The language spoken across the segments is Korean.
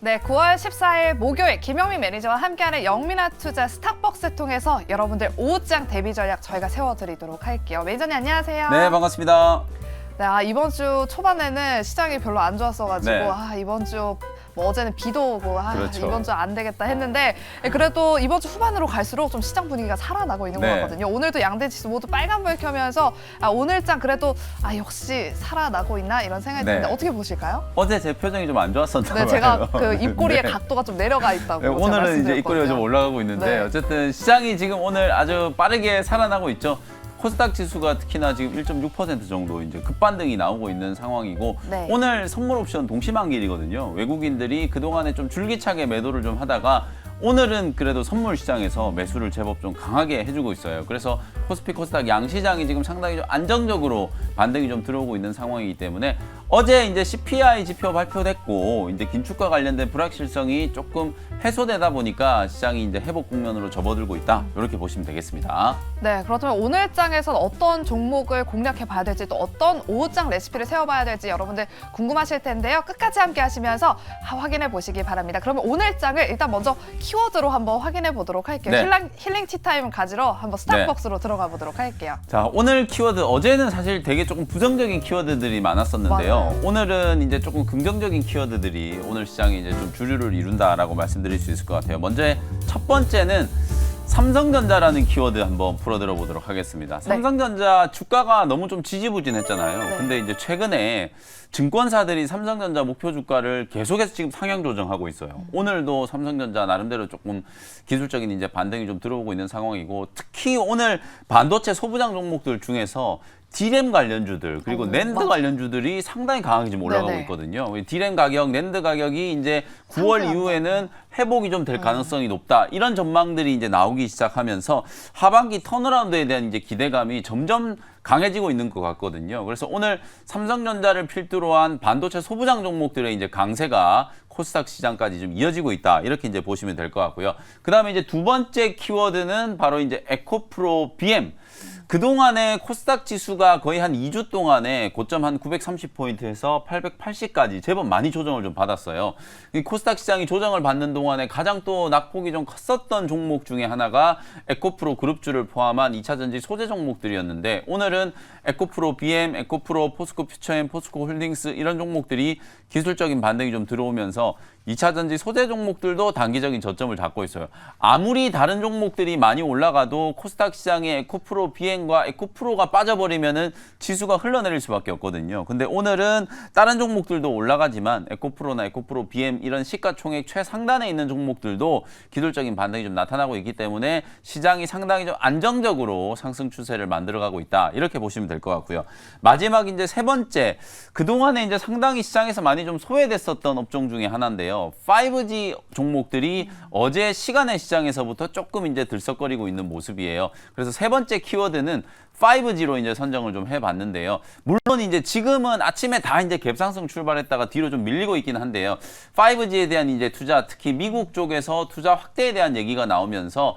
네, 9월 14일 목요일 김영민 매니저와 함께하는 영민한 투자 스탁벅스 통해서 여러분들 오후장 대비 전략 저희가 세워드리도록 할게요. 매니저님 안녕하세요. 네, 반갑습니다. 네, 이번 주 초반에는 시장이 별로 안 좋았어가지고 네. 이번 주 뭐 어제는 비도 오고 그렇죠. 이번 주 안 되겠다 했는데 그래도 이번 주 후반으로 갈수록 좀 시장 분위기가 살아나고 있는 것 네. 같거든요. 오늘도 양대 지수 모두 빨간불 켜면서 오늘장 그래도 역시 살아나고 있나 이런 생각이 네. 드는데 어떻게 보실까요? 어제 제 표정이 좀 안 좋았었나 봐요. 네, 제가 그 입꼬리의 네. 각도가 좀 내려가 있다고 네, 제가 오늘은 이제 말씀드렸거든요. 입꼬리가 좀 올라가고 있는데 네. 어쨌든 시장이 지금 오늘 아주 빠르게 살아나고 있죠. 코스닥 지수가 특히나 지금 1.6% 정도 이제 급반등이 나오고 있는 상황이고 네. 오늘 선물 옵션 동시만기일이거든요. 외국인들이 그동안에 좀 줄기차게 매도를 좀 하다가 오늘은 그래도 선물 시장에서 매수를 제법 좀 강하게 해주고 있어요. 그래서 코스피 코스닥 양시장이 지금 상당히 좀 안정적으로 반등이 좀 들어오고 있는 상황이기 때문에 어제 이제 CPI 지표 발표됐고 이제 긴축과 관련된 불확실성이 조금 해소되다 보니까 시장이 이제 회복 국면으로 접어들고 있다. 이렇게 보시면 되겠습니다. 네, 그렇다면 오늘장에선 어떤 종목을 공략해 봐야 될지 또 어떤 오후장 레시피를 세워봐야 될지 여러분들 궁금하실 텐데요. 끝까지 함께 하시면서 확인해 보시기 바랍니다. 그러면 오늘장을 일단 먼저 키워드로 한번 확인해 보도록 할게요. 네. 힐링 티타임 가지러 한번 스탁벅스로 들어가 보도록 할게요. 자, 오늘 키워드 어제는 사실 되게 조금 부정적인 키워드들이 많았었는데요. 맞아요. 오늘은 이제 조금 긍정적인 키워드들이 오늘 시장에 이제 좀 주류를 이룬다라고 말씀드릴 수 있을 것 같아요. 먼저 첫 번째는 삼성전자라는 키워드 한번 풀어들어 보도록 하겠습니다. 네. 삼성전자 주가가 너무 좀 지지부진했잖아요. 네. 근데 이제 최근에 증권사들이 삼성전자 목표 주가를 계속해서 지금 상향 조정하고 있어요. 오늘도 삼성전자 나름대로 조금 기술적인 이제 반등이 좀 들어오고 있는 상황이고 특히 오늘 반도체 소부장 종목들 중에서 D램 관련주들 그리고 낸드 맞아. 관련주들이 상당히 강하게 지금 올라가고 네네. 있거든요. D램 가격, 낸드 가격이 이제 9월 상승한다. 이후에는 회복이 좀 될 가능성이 높다. 이런 전망들이 이제 나오기 시작하면서 하반기 턴어라운드에 대한 이제 기대감이 점점 강해지고 있는 것 같거든요. 그래서 오늘 삼성전자를 필두로 한 반도체 소부장 종목들의 이제 강세가 코스닥 시장까지 좀 이어지고 있다. 이렇게 이제 보시면 될 것 같고요. 그다음에 이제 두 번째 키워드는 바로 이제 에코프로 BM. 그동안에 코스닥 지수가 거의 한 2주 동안에 고점 한 930포인트에서 880까지 제법 많이 조정을 좀 받았어요. 이 코스닥 시장이 조정을 받는 동안에 가장 또 낙폭이 좀 컸었던 종목 중에 하나가 에코프로 그룹주를 포함한 2차전지 소재 종목들이었는데 오늘은 에코프로 BM, 에코프로 포스코 퓨처엠, 포스코 홀딩스 이런 종목들이 기술적인 반등이 좀 들어오면서 2차전지 소재 종목들도 단기적인 저점을 잡고 있어요. 아무리 다른 종목들이 많이 올라가도 코스닥 시장에 에코프로 BM과 에코프로가 빠져버리면은 지수가 흘러내릴 수밖에 없거든요. 근데 오늘은 다른 종목들도 올라가지만 에코프로나 에코프로 BM 이런 시가총액 최상단에 있는 종목들도 기술적인 반등이 좀 나타나고 있기 때문에 시장이 상당히 좀 안정적으로 상승 추세를 만들어가고 있다. 이렇게 보시면 될 것 같고요. 마지막 이제 세 번째, 그동안에 이제 상당히 시장에서 많이 좀 소외됐었던 업종 중에 하나인데요. 5G 종목들이 어제 시간의 시장에서부터 조금 이제 들썩거리고 있는 모습이에요. 그래서 세 번째 키워드는 5G로 이제 선정을 좀 해봤는데요. 물론 이제 지금은 아침에 다 이제 갭상승 출발했다가 뒤로 좀 밀리고 있긴 한데요. 5G에 대한 이제 투자, 특히 미국 쪽에서 투자 확대에 대한 얘기가 나오면서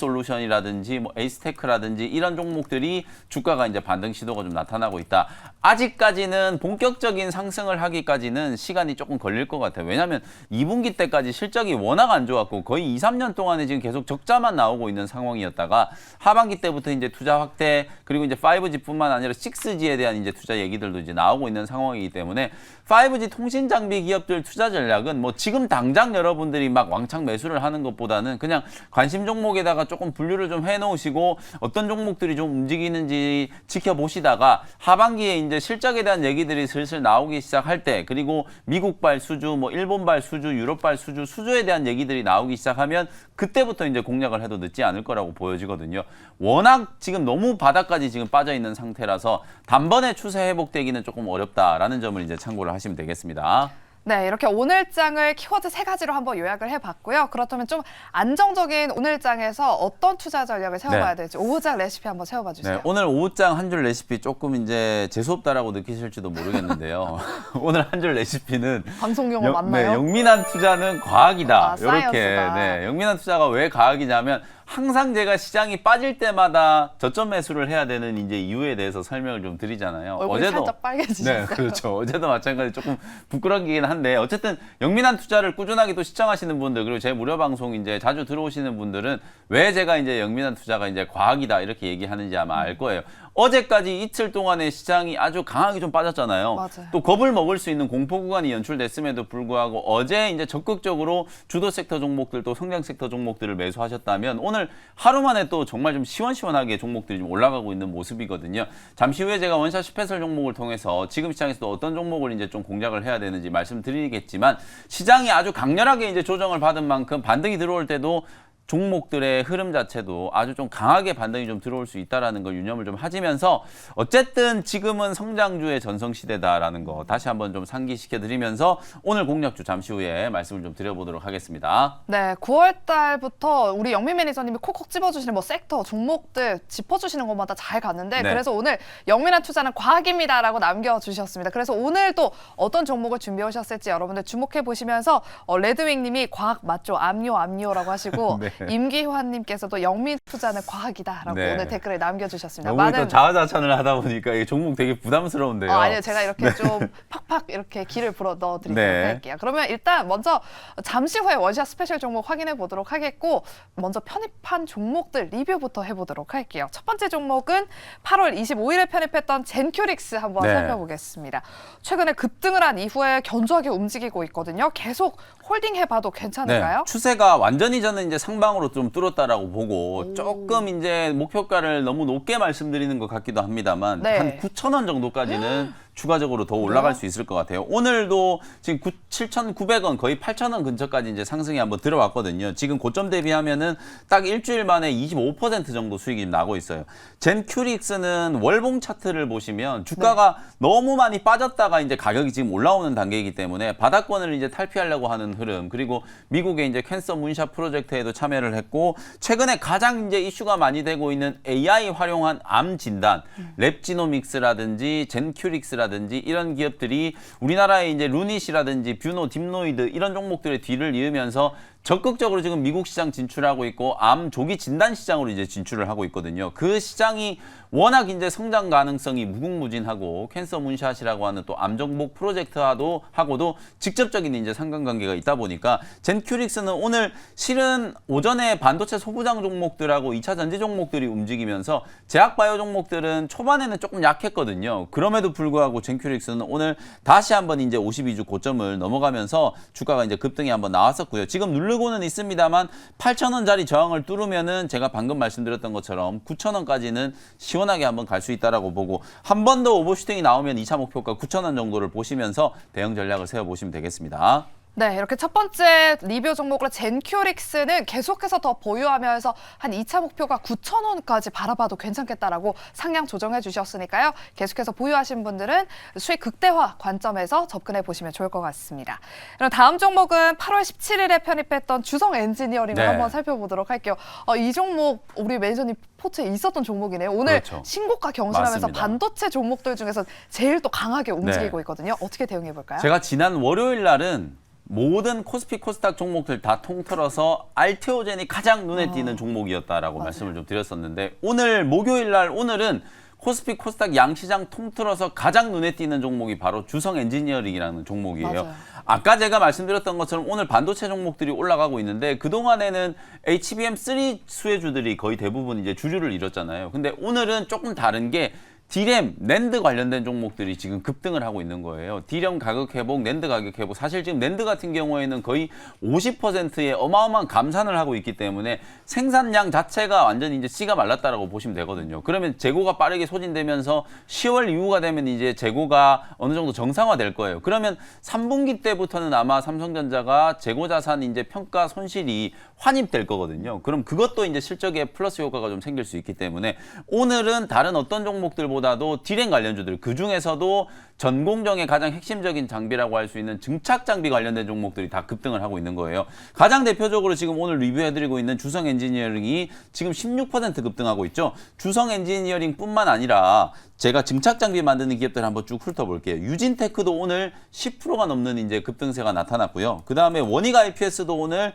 오이솔루션이라든지 뭐 에이스테크라든지 이런 종목들이 주가가 이제 반등 시도가 좀 나타나고 있다. 아직까지는 본격적인 상승을 하기까지는 시간이 조금 걸릴 것 같아요. 왜냐하면 2분기 때까지 실적이 워낙 안 좋았고 거의 2, 3년 동안에 지금 계속 적자만 나오고 있는 상황이었다가 하반기 때부터 이제 투자 확대 그리고 이제 5G뿐만 아니라 6G에 대한 이제 투자 얘기들도 이제 나오고 있는 상황이기 때문에 5G 통신 장비 기업들 투자 전략은 뭐 지금 당장 여러분들이 막 왕창 매수를 하는 것보다는 그냥 관심 종목에다가 조금 분류를 좀 해놓으시고 어떤 종목들이 좀 움직이는지 지켜보시다가 하반기에 이제 실적에 대한 얘기들이 슬슬 나오기 시작할 때 그리고 미국발 수주, 뭐 일본발 수주, 유럽발 수주, 수주에 대한 얘기들이 나오기 시작하면 그때부터 이제 공략을 해도 늦지 않을 거라고 보여지거든요. 워낙 지금 너무 바닥까지 지금 빠져 있는 상태라서 단번에 추세 회복되기는 조금 어렵다라는 점을 이제 참고를 하시면 되겠습니다. 네, 이렇게 오늘장을 키워드 3가지로 한번 요약을 해봤고요. 그렇다면 좀 안정적인 오늘장에서 어떤 투자 전략을 세워봐야 될지 오후장 레시피 한번 세워봐 주세요. 네, 오늘 오후장 한 줄 레시피 조금 이제 재수없다라고 느끼실지도 모르겠는데요. 오늘 한 줄 레시피는 방송 용어 맞나요? 네, 영민한 투자는 과학이다. 사이언스다. 이렇게 영민한 투자가 왜 과학이냐면 항상 제가 시장이 빠질 때마다 저점 매수를 해야 되는 이제 이유에 대해서 설명을 좀 드리잖아요. 얼굴이 살짝 빨개지셨어요. 네, 그렇죠. 어제도 마찬가지 조금 부끄럽긴 한데 어쨌든 영민한 투자를 꾸준하게 또 시청하시는 분들 그리고 제 무료 방송 이제 자주 들어오시는 분들은 왜 제가 이제 영민한 투자가 이제 과학이다 이렇게 얘기하는지 아마 알 거예요. 어제까지 이틀 동안에 시장이 아주 강하게 좀 빠졌잖아요. 맞아요. 또 겁을 먹을 수 있는 공포 구간이 연출됐음에도 불구하고 어제 이제 적극적으로 주도 섹터 종목들 또 성장 섹터 종목들을 매수하셨다면 오늘 하루 만에 또 정말 좀 시원시원하게 종목들이 좀 올라가고 있는 모습이거든요. 잠시 후에 제가 원샷 스페셜 종목을 통해서 지금 시장에서도 어떤 종목을 이제 좀 공략을 해야 되는지 말씀드리겠지만 시장이 아주 강렬하게 이제 조정을 받은 만큼 반등이 들어올 때도 종목들의 흐름 자체도 아주 좀 강하게 반등이 좀 들어올 수 있다라는 걸 유념을 좀 하시면서 어쨌든 지금은 성장주의 전성시대다라는 거 다시 한번 좀 상기시켜 드리면서 오늘 공략주 잠시 후에 말씀을 좀 드려보도록 하겠습니다. 네, 9월 달부터 우리 영민 매니저님이 콕콕 집어주시는 뭐 섹터, 종목들 짚어주시는 것마다 잘 갔는데 네. 그래서 오늘 영민한 투자는 과학입니다라고 남겨주셨습니다. 그래서 오늘 또 어떤 종목을 준비해 오셨을지 여러분들 주목해 보시면서 레드윙님이 과학 맞죠? 암요라고 하시고 네. 임기환님께서도 영민 투자는 과학이다라고 네. 오늘 댓글을 남겨주셨습니다. 너무 또 자화자찬을 하다 보니까 이 종목 되게 부담스러운데요. 아니요, 제가 이렇게 좀 팍팍 이렇게 기를 불어 넣어드리도록 네. 할게요. 그러면 일단 먼저 잠시 후에 원샷 스페셜 종목 확인해 보도록 하겠고 먼저 편입한 종목들 리뷰부터 해보도록 할게요. 첫 번째 종목은 8월 25일에 편입했던 젠큐릭스 한번 네. 살펴보겠습니다. 최근에 급등을 한 이후에 견조하게 움직이고 있거든요. 계속 홀딩해봐도 괜찮을까요? 네, 추세가 완전히 저는 이제 상방으로 좀 뚫었다라고 보고 조금 이제 목표가를 너무 높게 말씀드리는 것 같기도 합니다만 네. 한 9,000원 정도까지는 추가적으로 더 올라갈 수 있을 것 같아요. 오늘도 지금 7,900원 거의 8,000원 근처까지 이제 상승이 한번 들어왔거든요. 지금 고점 대비하면은 딱 일주일 만에 25% 정도 수익이 나고 있어요. 젠큐릭스는 월봉 차트를 보시면 주가가 너무 많이 빠졌다가 이제 가격이 지금 올라오는 단계이기 때문에 바닥권을 이제 탈피하려고 하는 흐름 그리고 미국의 이제 캔서 문샷 프로젝트에도 참여를 했고 최근에 가장 이제 이슈가 많이 되고 있는 AI 활용한 암 진단, 랩지노믹스라든지 젠큐릭스라든지 이런 기업들이 우리나라의 이제 루닛이라든지 뷰노, 딥노이드 이런 종목들의 뒤를 이으면서 적극적으로 지금 미국 시장 진출하고 있고 암 조기 진단 시장으로 이제 진출을 하고 있거든요. 그 시장이 워낙 이제 성장 가능성이 무궁무진하고 캔서 문샷이라고 하는 또 암 정복 프로젝트와도 하고도 직접적인 이제 상관관계가 있다 보니까 젠큐릭스는 오늘 실은 오전에 반도체 소부장 종목들하고 2차 전지 종목들이 움직이면서 제약바이오 종목들은 초반에는 조금 약했거든요. 그럼에도 불구하고 젠큐릭스는 오늘 다시 한번 이제 52주 고점을 넘어가면서 주가가 이제 급등이 한번 나왔었고요. 지금 누르고는 있습니다만 8,000원짜리 저항을 뚫으면은 제가 방금 말씀드렸던 것처럼 9,000원까지는 시원하게 한번 갈 수 있다라고 보고 한 번 더 오버슈팅이 나오면 2차 목표가 9,000원 정도를 보시면서 대응 전략을 세워보시면 되겠습니다. 네, 이렇게 첫 번째 리뷰 종목으로 젠큐릭스는 계속해서 더 보유하면서 한 2차 목표가 9,000원까지 바라봐도 괜찮겠다라고 상향 조정해 주셨으니까요. 계속해서 보유하신 분들은 수익 극대화 관점에서 접근해 보시면 좋을 것 같습니다. 그럼 다음 종목은 8월 17일에 편입했던 주성 엔지니어링을 네. 한번 살펴보도록 할게요. 이 종목 우리 매니저님 포트에 있었던 종목이네요. 오늘 그렇죠. 신고가 경신하면서 맞습니다. 반도체 종목들 중에서 제일 또 강하게 움직이고 있거든요. 어떻게 대응해 볼까요? 제가 지난 월요일 날은 모든 코스피 코스닥 종목들 다 통틀어서 알테오젠이 가장 눈에 띄는 종목이었다라고 말씀을 좀 드렸었는데 오늘 목요일 날 오늘은 코스피 코스닥 양시장 통틀어서 가장 눈에 띄는 종목이 바로 주성 엔지니어링이라는 종목이에요. 맞아요. 아까 제가 말씀드렸던 것처럼 오늘 반도체 종목들이 올라가고 있는데 그동안에는 HBM3 수혜주들이 거의 대부분 이제 주류를 이뤘잖아요. 근데 오늘은 조금 다른 게 D램, 낸드 관련된 종목들이 지금 급등을 하고 있는 거예요. D램 가격 회복, 낸드 가격 회복. 사실 지금 낸드 같은 경우에는 거의 50%의 어마어마한 감산을 하고 있기 때문에 생산량 자체가 완전히 이제 씨가 말랐다라고 보시면 되거든요. 그러면 재고가 빠르게 소진되면서 10월 이후가 되면 이제 재고가 어느 정도 정상화될 거예요. 그러면 3분기 때부터는 아마 삼성전자가 재고 자산 이제 평가 손실이 환입될 거거든요. 그럼 그것도 이제 실적에 플러스 효과가 좀 생길 수 있기 때문에 오늘은 다른 어떤 종목들보다도 D램 관련주들 그 중에서도 전공정의 가장 핵심적인 장비라고 할 수 있는 증착 장비 관련된 종목들이 다 급등을 하고 있는 거예요. 가장 대표적으로 지금 오늘 리뷰해드리고 있는 주성 엔지니어링이 지금 16% 급등하고 있죠. 주성 엔지니어링뿐만 아니라 제가 증착 장비 만드는 기업들 한번 쭉 훑어볼게요. 유진테크도 오늘 10%가 넘는 이제 급등세가 나타났고요. 그 다음에 원익 IPS도 오늘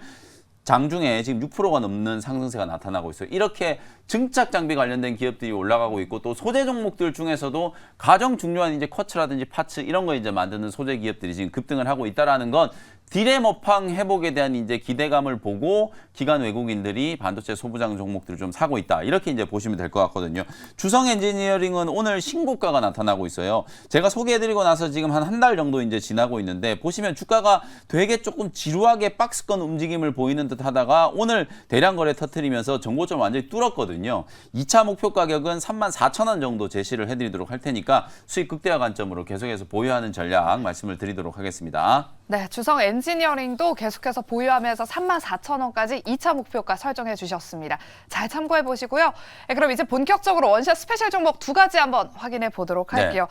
장중에 지금 6%가 넘는 상승세가 나타나고 있어요. 이렇게 증착 장비 관련된 기업들이 올라가고 있고 또 소재 종목들 중에서도 가장 중요한 이제 쿼츠라든지 파츠 이런 거 이제 만드는 소재 기업들이 지금 급등을 하고 있다라는 건 디램 업황 회복에 대한 이제 기대감을 보고 기관 외국인들이 반도체 소부장 종목들을 좀 사고 있다. 이렇게 이제 보시면 될 것 같거든요. 주성 엔지니어링은 오늘 신고가가 나타나고 있어요. 제가 소개해드리고 나서 지금 한 달 정도 이제 지나고 있는데 보시면 주가가 되게 조금 지루하게 박스권 움직임을 보이는 듯 하다가 오늘 대량 거래 터트리면서 정고점 완전히 뚫었거든요. 2차 목표 가격은 34,000원 정도 제시를 해드리도록 할 테니까 수익 극대화 관점으로 계속해서 보유하는 전략 말씀을 드리도록 하겠습니다. 네, 주성 엔지니어링도 계속해서 보유하면서 34,000원까지 2차 목표가 설정해 주셨습니다. 잘 참고해 보시고요. 네, 그럼 이제 본격적으로 원샷 스페셜 종목 두 가지 한번 확인해 보도록 할게요.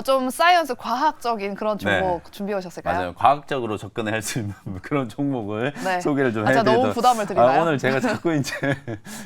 좀 사이언스 과학적인 그런 종목 준비해 오셨을까요? 맞아요. 과학적으로 접근을 할 수 있는 그런 종목을 네. 소개를 좀 제가 해드리도록. 너무 부담을 드리나요? 오늘 제가 자꾸 이제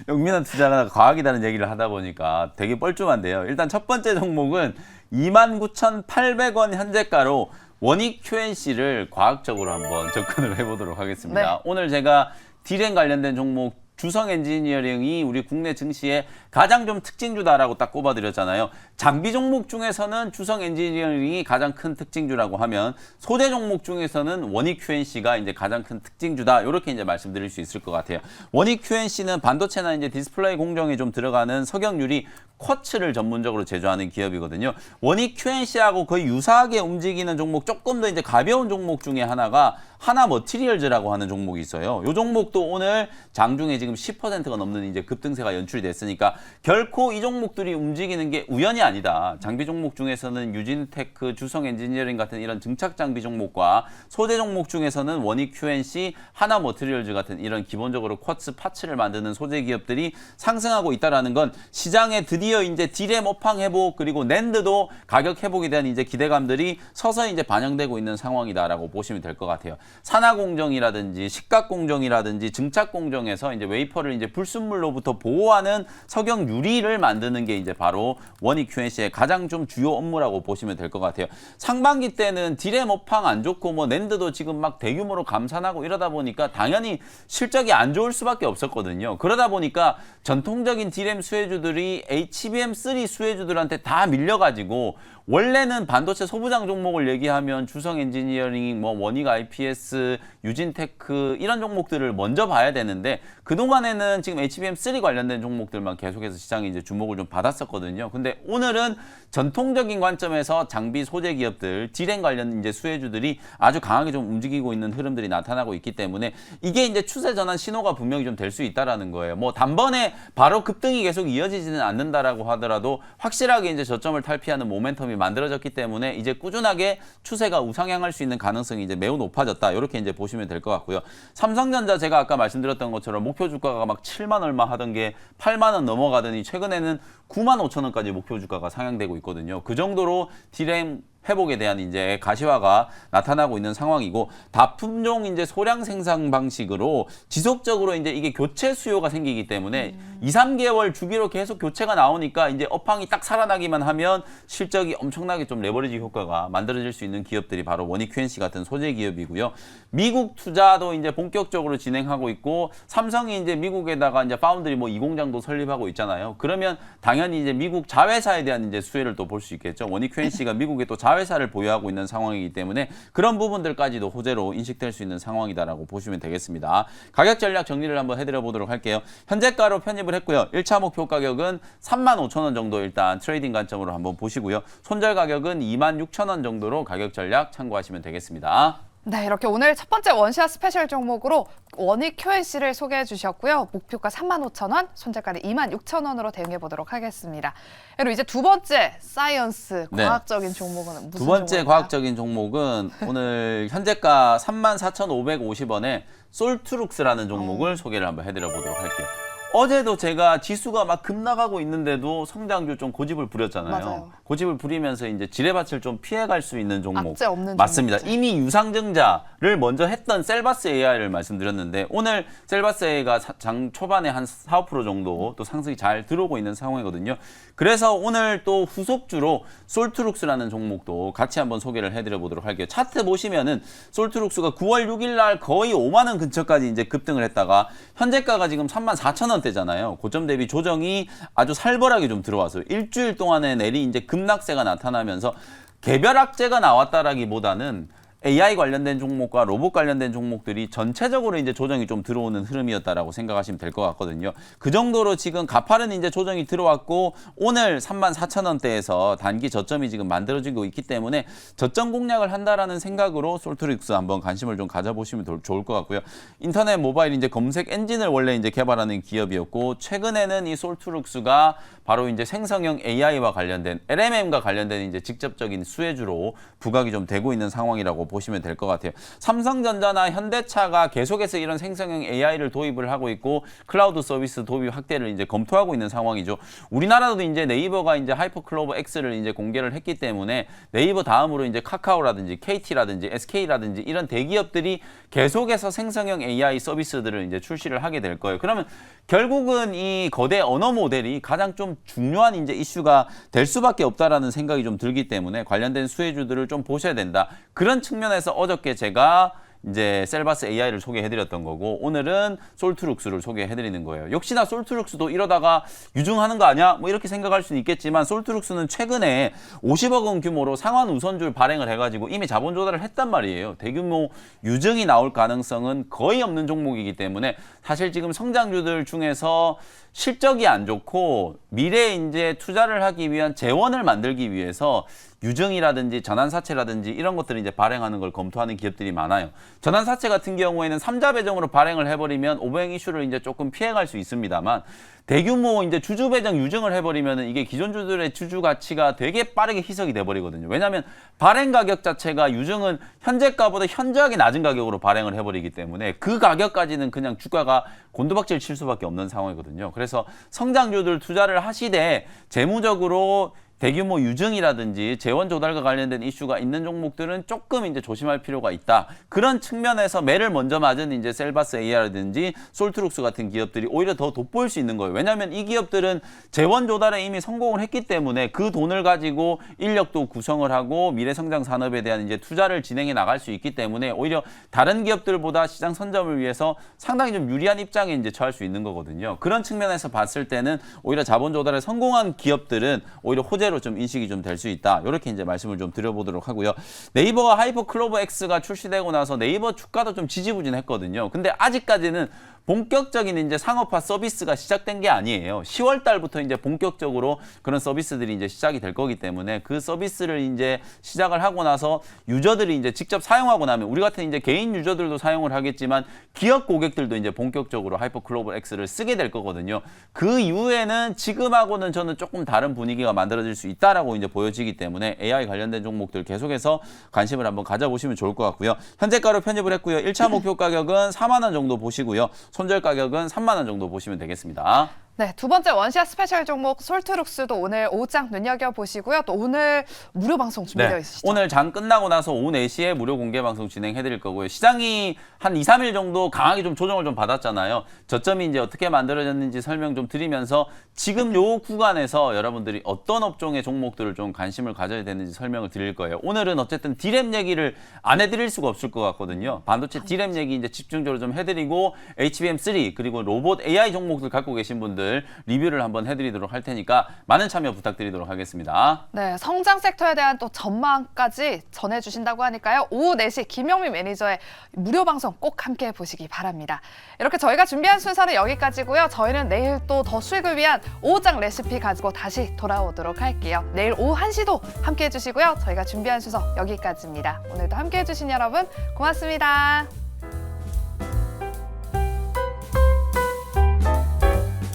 영민한 투자가 과학이라는 얘기를 하다 보니까 되게 뻘쭘한데요. 일단 첫 번째 종목은 29,800원 현재가로 원익 QNC를 과학적으로 한번 접근을 해보도록 하겠습니다. 네. 오늘 제가 디램 관련된 종목 주성 엔지니어링이 우리 국내 증시의 가장 좀 특징주다라고 딱 꼽아드렸잖아요. 장비 종목 중에서는 주성 엔지니어링이 가장 큰 특징주라고 하면 소재 종목 중에서는 원익 QNC가 이제 가장 큰 특징주다. 이렇게 이제 말씀드릴 수 있을 것 같아요. 원익 QNC는 반도체나 이제 디스플레이 공정에 좀 들어가는 석영 유리 쿼츠를 전문적으로 제조하는 기업이거든요. 원익 QNC하고 거의 유사하게 움직이는 종목, 조금 더 이제 가벼운 종목 중에 하나가 하나 머티리얼즈라고 하는 종목이 있어요. 이 종목도 오늘 장중에 지금 10%가 넘는 이제 급등세가 연출이 됐으니까 결코 이 종목들이 움직이는 게 우연이 아니다. 장비 종목 중에서는 유진테크, 주성 엔지니어링 같은 이런 증착 장비 종목과 소재 종목 중에서는 원익 QNC, 하나 머티리얼즈 같은 이런 기본적으로 쿼츠 파츠를 만드는 소재 기업들이 상승하고 있다라는 건 시장에 드디어 이제 디램 업황 회복 그리고 낸드도 가격 회복에 대한 이제 기대감들이 서서히 이제 반영되고 있는 상황이다라고 보시면 될 것 같아요. 산화 공정이라든지 식각 공정이라든지 증착 공정에서 이제 웨이퍼를 이제 불순물로부터 보호하는 석영 유리를 만드는 게 이제 바로 원익 QNC의 가장 좀 주요 업무라고 보시면 될 것 같아요. 상반기 때는 디램 업황 안 좋고 뭐 낸드도 지금 막 대규모로 감산하고 이러다 보니까 당연히 실적이 안 좋을 수밖에 없었거든요. 그러다 보니까 전통적인 디램 수혜주들이 HBM3 수혜주들한테 다 밀려가지고 원래는 반도체 소부장 종목을 얘기하면 주성 엔지니어링, 뭐 원익 IPS, 유진테크 이런 종목들을 먼저 봐야 되는데 그동안에는 지금 HBM3 관련된 종목들만 계속해서 시장이 이제 주목을 좀 받았었거든요. 근데 오늘은 전통적인 관점에서 장비 소재 기업들, 디램 관련 이제 수혜주들이 아주 강하게 좀 움직이고 있는 흐름들이 나타나고 있기 때문에 이게 이제 추세 전환 신호가 분명히 좀 될 수 있다라는 거예요. 뭐 단번에 바로 급등이 계속 이어지지는 않는다라고 하더라도 확실하게 이제 저점을 탈피하는 모멘텀이 만들어졌기 때문에 이제 꾸준하게 추세가 우상향할 수 있는 가능성이 이제 매우 높아졌다. 이렇게 이제 보시면 될 것 같고요. 삼성전자 제가 아까 말씀드렸던 것처럼 목표 주가가 막 7만 얼마 하던 게 8만 원 넘어가더니 최근에는 9만 5천 원까지 목표 주가가 상향되고 있거든요. 그 정도로 디램 회복에 대한 이제 가시화가 나타나고 있는 상황이고 다품종 이제 소량 생산 방식으로 지속적으로 이제 이게 교체 수요가 생기기 때문에 2, 3개월 주기로 계속 교체가 나오니까 이제 업황이 딱 살아나기만 하면 실적이 엄청나게 좀 레버리지 효과가 만들어질 수 있는 기업들이 바로 원익 QNC 같은 소재 기업이고요. 미국 투자도 이제 본격적으로 진행하고 있고 삼성이 이제 미국에다가 이제 파운드리 뭐 2공장도 설립하고 있잖아요. 그러면 당연히 이제 미국 자회사에 대한 이제 수혜를 또 볼 수 있겠죠. 원익 QNC가 미국에 또 자회사를 보유하고 있는 상황이기 때문에 그런 부분들까지도 호재로 인식될 수 있는 상황이다라고 보시면 되겠습니다. 가격 전략 정리를 한번 해드려 보도록 할게요. 현재가로 편입을 했고요. 1차 목표 가격은 35,000원 정도 일단 트레이딩 관점으로 한번 보시고요. 손절 가격은 26,000원 정도로 가격 전략 참고하시면 되겠습니다. 네, 이렇게 오늘 첫 번째 원샷 스페셜 종목으로 원익 QNC를 소개해 주셨고요. 목표가 35,000원, 손절가는 26,000원으로 대응해 보도록 하겠습니다. 그리고 이제 두 번째 사이언스 과학적인 종목은 무슨 두 번째 종목일까요? 과학적인 종목은 오늘 현재가 34,550원에 솔트룩스라는 종목을 소개를 한번 해드려 보도록 할게요. 어제도 제가 지수가 막 급락하고 있는데도 성장주 좀 고집을 부렸잖아요. 맞아요. 고집을 부리면서 이제 지뢰밭을 좀 피해갈 수 있는 종목. 악재 없는 맞습니다. 종목이죠. 이미 유상증자를 먼저 했던 셀바스 AI를 말씀드렸는데 오늘 셀바스 AI가 장 초반에 한 4, 5% 정도 또 상승이 잘 들어오고 있는 상황이거든요. 그래서 오늘 또 후속주로 솔트룩스라는 종목도 같이 한번 소개를 해드려 보도록 할게요. 차트 보시면은 솔트룩스가 9월 6일 날 거의 5만 원 근처까지 이제 급등을 했다가 현재가가 지금 34,000원대잖아요. 고점 대비 조정이 아주 살벌하게 좀 들어와서 일주일 동안의 내리 이제 급락세가 나타나면서 개별 악재가 나왔다라기보다는 AI 관련된 종목과 로봇 관련된 종목들이 전체적으로 이제 조정이 좀 들어오는 흐름이었다라고 생각하시면 될 것 같거든요. 그 정도로 지금 가파른 이제 조정이 들어왔고 오늘 34,000원대에서 단기 저점이 지금 만들어지고 있기 때문에 저점 공략을 한다라는 생각으로 솔트룩스 한번 관심을 좀 가져보시면 좋을 것 같고요. 인터넷 모바일 이제 검색 엔진을 원래 이제 개발하는 기업이었고 최근에는 이 솔트룩스가 바로 이제 생성형 AI와 관련된 LMM과 관련된 이제 직접적인 수혜주로 부각이 좀 되고 있는 상황이라고 보시면 될 것 같아요. 삼성전자나 현대차가 계속해서 이런 생성형 AI를 도입을 하고 있고 클라우드 서비스 도입 확대를 이제 검토하고 있는 상황이죠. 우리나라도 이제 네이버가 이제 하이퍼클로버 X를 이제 공개를 했기 때문에 네이버 다음으로 이제 카카오라든지 KT라든지 SK라든지 이런 대기업들이 계속해서 생성형 AI 서비스들을 이제 출시를 하게 될 거예요. 그러면 결국은 이 거대 언어 모델이 가장 좀 중요한 이제 이슈가 될 수밖에 없다라는 생각이 좀 들기 때문에 관련된 수혜주들을 좀 보셔야 된다. 그런 측면에서 어저께 제가 이제 셀바스 AI를 소개해드렸던 거고 오늘은 솔트룩스를 소개해드리는 거예요. 역시나 솔트룩스도 이러다가 유증하는 거 아니야? 뭐 이렇게 생각할 수는 있겠지만 솔트룩스는 최근에 50억 원 규모로 상환 우선주를 발행을 해가지고 이미 자본 조달을 했단 말이에요. 대규모 유증이 나올 가능성은 거의 없는 종목이기 때문에 사실 지금 성장주들 중에서 실적이 안 좋고 미래에 이제 투자를 하기 위한 재원을 만들기 위해서 유증이라든지 전환사채라든지 이런 것들을 이제 발행하는 걸 검토하는 기업들이 많아요. 전환사채 같은 경우에는 3자 배정으로 발행을 해버리면 오버행 이슈를 이제 조금 피해갈 수 있습니다만 대규모 이제 주주 배정 유증을 해버리면은 이게 기존 주들의 주주 가치가 되게 빠르게 희석이 돼버리거든요. 왜냐하면 발행 가격 자체가 유증은 현재가보다 현저하게 낮은 가격으로 발행을 해버리기 때문에 그 가격까지는 그냥 주가가 곤두박질 칠 수밖에 없는 상황이거든요. 그래서 성장주들 투자를 하시되 재무적으로 대규모 유증이라든지 재원 조달과 관련된 이슈가 있는 종목들은 조금 이제 조심할 필요가 있다. 그런 측면에서 매를 먼저 맞은 이제 셀바스 AI라든지 솔트룩스 같은 기업들이 오히려 더 돋보일 수 있는 거예요. 왜냐하면 이 기업들은 재원 조달에 이미 성공을 했기 때문에 그 돈을 가지고 인력도 구성을 하고 미래 성장 산업에 대한 이제 투자를 진행해 나갈 수 있기 때문에 오히려 다른 기업들보다 시장 선점을 위해서 상당히 좀 유리한 입장에 이제 처할 수 있는 거거든요. 그런 측면에서 봤을 때는 오히려 자본 조달에 성공한 기업들은 오히려 호재로 좀 인식이 좀 될 수 있다. 이렇게 이제 말씀을 좀 드려보도록 하고요. 네이버가 하이퍼클로버 X가 출시되고 나서 네이버 주가도 좀 지지부진했거든요. 근데 아직까지는 본격적인 이제 상업화 서비스가 시작된 게 아니에요. 10월 달부터 이제 본격적으로 그런 서비스들이 이제 시작이 될 거기 때문에 그 서비스를 이제 시작을 하고 나서 유저들이 이제 직접 사용하고 나면 우리 같은 이제 개인 유저들도 사용을 하겠지만 기업 고객들도 이제 본격적으로 하이퍼클로버 X를 쓰게 될 거거든요. 그 이후에는 지금하고는 저는 조금 다른 분위기가 만들어질 수 있다라고 이제 보여지기 때문에 AI 관련된 종목들 계속해서 관심을 한번 가져보시면 좋을 것 같고요. 현재가로 편입을 했고요. 1차 목표 가격은 4만 원 정도 보시고요. 손절 가격은 3만 원 정도 보시면 되겠습니다. 네, 두 번째 원시아 스페셜 종목 솔트룩스도 오늘 오후장 눈여겨보시고요. 또 오늘 무료 방송 준비되어 있으시죠? 오늘 장 끝나고 나서 오후 4시에 무료 공개 방송 진행해드릴 거고요. 시장이 한 2, 3일 정도 강하게 좀 조정을 좀 받았잖아요. 저점이 이제 어떻게 만들어졌는지 설명 좀 드리면서 지금 요 구간에서 여러분들이 어떤 업종의 종목들을 좀 관심을 가져야 되는지 설명을 드릴 거예요. 오늘은 어쨌든 디램 얘기를 안 해드릴 수가 없을 것 같거든요. 반도체 디램 얘기 이제 집중적으로 좀 해드리고 HBM3 그리고 로봇 AI 종목들 갖고 계신 분들 리뷰를 한번 해드리도록 할 테니까 많은 참여 부탁드리도록 하겠습니다. 네, 성장 섹터에 대한 또 전망까지 전해주신다고 하니까요. 오후 4시 김영미 매니저의 무료 방송 꼭 함께 보시기 바랍니다. 이렇게 저희가 준비한 순서는 여기까지고요. 저희는 내일 또 더 수익을 위한 오후장 레시피 가지고 다시 돌아오도록 할게요. 내일 오후 1시도 함께 해주시고요. 저희가 준비한 순서 여기까지입니다. 오늘도 함께 해주신 여러분 고맙습니다.